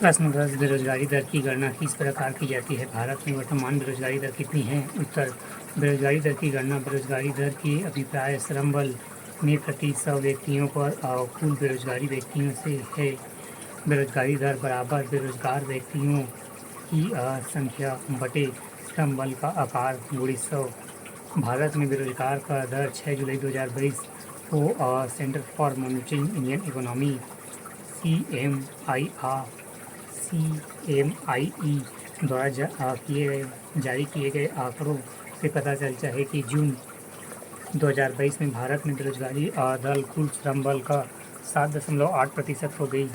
प्रश्न 10 बेरोजगारी दर की गणना किस प्रकार की जाती है? भारत में वर्तमान बेरोजगारी दर कितनी है? उत्तर, बेरोजगारी दर की गणना बेरोजगारी दर के अभिप्राय श्रम बल में प्रति 100 व्यक्तियों पर कुल बेरोजगारी व्यक्तियों से है। बेरोजगारी दर बराबर बेरोजगार व्यक्तियों की संख्या बटे श्रम बल का आकार गुणित 100। भारत में बेरोजगार का दर 6 जुलाई 2022 को centre for monitoring Indian economy CMI द्वारा जारी किए गए आंकड़ों से पता चलता है कि जून 2022 में भारत में बेरोजगारी दर कुल श्रम बल का 7.8% हो गई।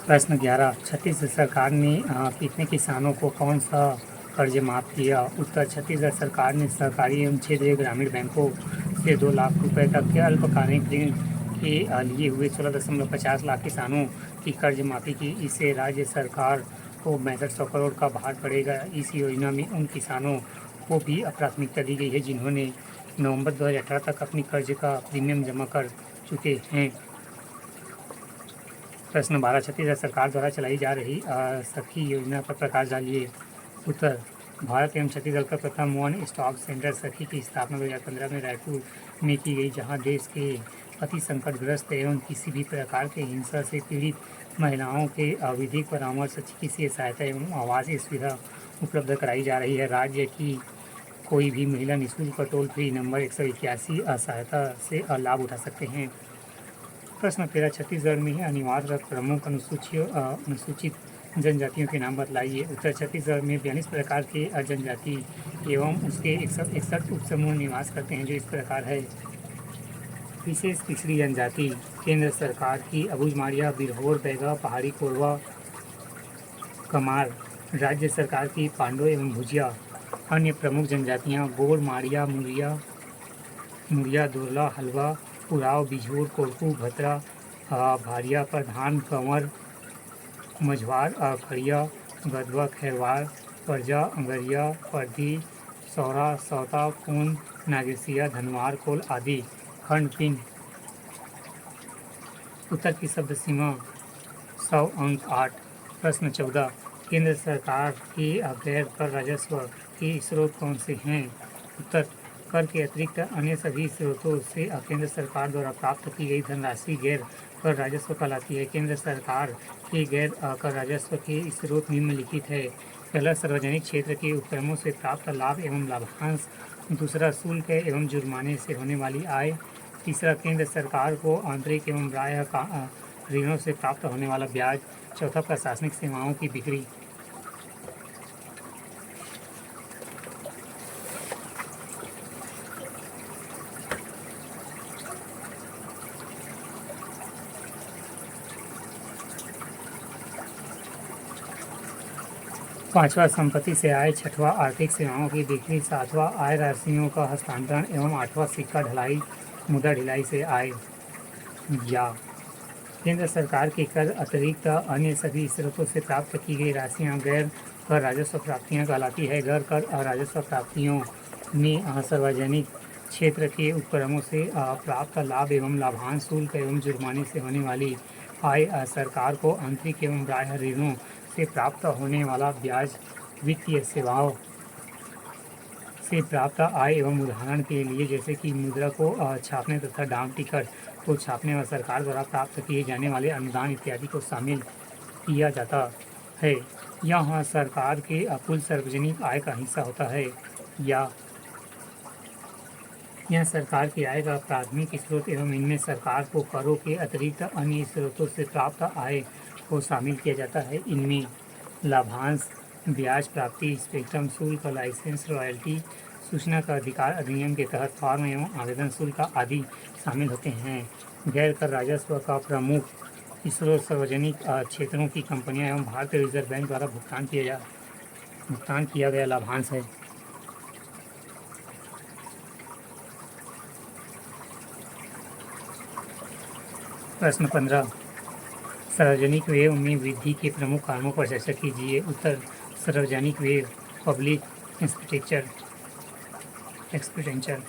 प्रश्न 11, छत्तीसगढ़ सरकार ने कितने किसानों को कौन सा कर्ज माफ किया? उत्तर, छत्तीसगढ़ सरकार ने सरकारी एवं क्षेत्रीय ग्रामीण बैंकों से 2 लाख रुपए तक के अल्पकालिक ऋण के लिए हुए 16.50 लाख किसानों की कर्ज माफी की। इससे राज्य सरकार को 6200 करोड़ का भार पड़ेगा। इस योजना में उन किसानों को भी प्राथमिकता दी गई है जिन्होंने नवंबर 2018 तक अपनी कर्ज का प्रीमियम जमा कर चुके हैं। प्रश्न 12, छत्तीसगढ़ सरकार द्वारा चलाई जा रही सखी योजना पर प्रकाश डालिए। उत्तर, भारत एवं छत्तीसगढ़ का प्रथम वन स्टॉप सेंटर सखी की स्थापना 2015 में रायपुर में की गई, जहां देश के अति संकटग्रस्त एवं किसी भी प्रकार के हिंसा से पीड़ित महिलाओं के विधिक परामर्श, चिकित्सीय सहायता एवं आवासीय सुविधा उपलब्ध कराई जा रही है। राज्य की कोई भी महिला निःशुल्क टोल फ्री नंबर 181 सहायता से लाभ उठा सकते हैं। प्रश्न 13, छत्तीसगढ़ में अनिवार्य प्रमुख अनुसूचित जनजातियों के नाम बतलाइए। उत्तर, छत्तीसगढ़ में 42 प्रकार के जनजाति एवं उसके 61 उपसमूह निवास करते हैं, जो इस प्रकार है। विशेष पिछड़ी जनजाति केंद्र सरकार की अबुझमाड़िया, बिरहोर, बैगा, पहाड़ी कोरवा, कमार राज्य सरकार की पांडो एवं भुजिया। अन्य प्रमुख जनजातियाँ गोड़, माड़िया, मुरिया, दुर्ला, हलवा, उराव, बिझूर, कोरकू, भतरा, भारिया, प्रधान, कंवर, मझवार, खड़िया, गदवा, खैरवार, परजा, अंगरिया, परदी, सौरा, सौता, पून, नागेसिया, धनवार, कोल आदि। खंड पिन। उत्तर की शब्द सीमा 100 अंक 8। प्रश्न 14, केंद्र सरकार के गैर कर राजस्व के स्रोत कौन से हैं? उत्तर, कर के अतिरिक्त अन्य सभी स्रोतों से केंद्र सरकार द्वारा प्राप्त की गई धनराशि गैर कर राजस्व कहलाती है। केंद्र सरकार के गैर कर राजस्व के स्रोत निम्नलिखित है। पहला, सार्वजनिक क्षेत्र के उपक्रमों से प्राप्त लाभ एवं लाभांश। दूसरा, शुल्क एवं जुर्माने से होने वाली आय। तीसरा, केंद्र सरकार को आंतरिक एवं बाह्य ऋणों से प्राप्त होने वाला ब्याज। चौथा, प्रशासनिक सेवाओं की बिक्री। पाँचवा, संपत्ति से आय। छठवां, आर्थिक सेवाओं की बिक्री। सातवां, आय राशियों का हस्तांतरण एवं आठवां, सिक्का ढलाई, मुद्रा ढिलाई से आय। या केंद्र सरकार के कर अतिरिक्त अन्य सभी स्रोतों से प्राप्त की गई राशियां गैर कर राजस्व प्राप्तियां कहलाती है। गैर कर राजस्व प्राप्तियों में सार्वजनिक क्षेत्र के उपक्रमों से प्राप्त लाभ एवं लाभांश, शुल्क एवं जुर्माने से होने वाली आय, सरकार को आंतरिक एवं बाह्य ऋणों से प्राप्त होने वाला ब्याज, वित्तीय सेवाओं से प्राप्त आय एवं उदाहरण के लिए जैसे कि मुद्रा को छापने तथा डाक टिकट को छापने और सरकार द्वारा प्राप्त किए जाने वाले अनुदान इत्यादि को शामिल किया जाता है। यह सरकार के कुल सार्वजनिक आय का हिस्सा होता है। या यह सरकार की आय का प्राथमिक स्रोत एवं इनमें सरकार को करों के अतिरिक्त अन्य स्रोतों से प्राप्त आय को शामिल किया जाता है। इनमें लाभांश, ब्याज प्राप्ति, स्पेक्ट्रम शुल्क, लाइसेंस, रॉयल्टी, सूचना का अधिकार अधिनियम के तहत फॉर्म एवं आवेदन शुल्क आदि शामिल होते हैं। गैर कर राजस्व का प्रमुख स्रोत सार्वजनिक क्षेत्रों की कंपनियां एवं भारतीय रिजर्व बैंक द्वारा भुगतान किया गया लाभांश है। प्रश्न 15, सार्वजनिक व्यय में वृद्धि के प्रमुख कारणों पर चर्चा कीजिए। उत्तर, सार्वजनिक व्यय, पब्लिक एक्सपेंडिचर एक्सपेंडिचर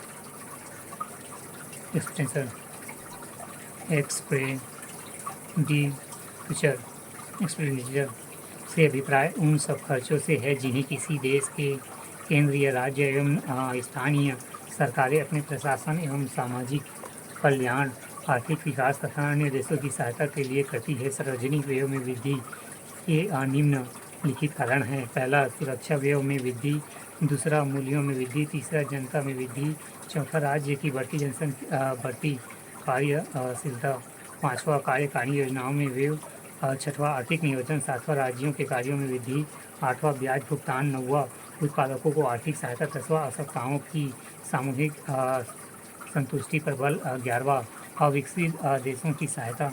एक्सपेंडिचर से अभिप्राय उन सब खर्चों से है जिन्हें किसी देश के केंद्रीय, राज्य एवं स्थानीय सरकारें अपने प्रशासन एवं सामाजिक कल्याण, आर्थिक विकास तथा अन्य देशों की सहायता के लिए करती है। सार्वजनिक व्ययों में वृद्धि के निम्नलिखित कारण हैं। पहला, सुरक्षा व्ययों में वृद्धि। दूसरा, मूल्यों में वृद्धि। तीसरा, जनता में वृद्धि। चौथा, राज्य की बढ़ती कार्यशीलता। पाँचवा, कार्यकारिणी योजनाओं में व्यय। छठवां, आर्थिक नियोजन। सातवां, राज्यों के कार्यों में वृद्धि। आठवां, ब्याज भुगतान। नौवां, उत्पादकों को आर्थिक सहायता। 10वां, आवश्यकताओं की सामूहिक संतुष्टि पर बल। 11वां, अविकसित देशों की सहायता।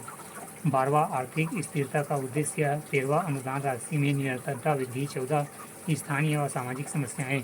12वां, आर्थिक स्थिरता का उद्देश्य। 13वां, अनुदान राशि में निरंतरता वृद्धि। 14, स्थानीय और सामाजिक समस्याएं।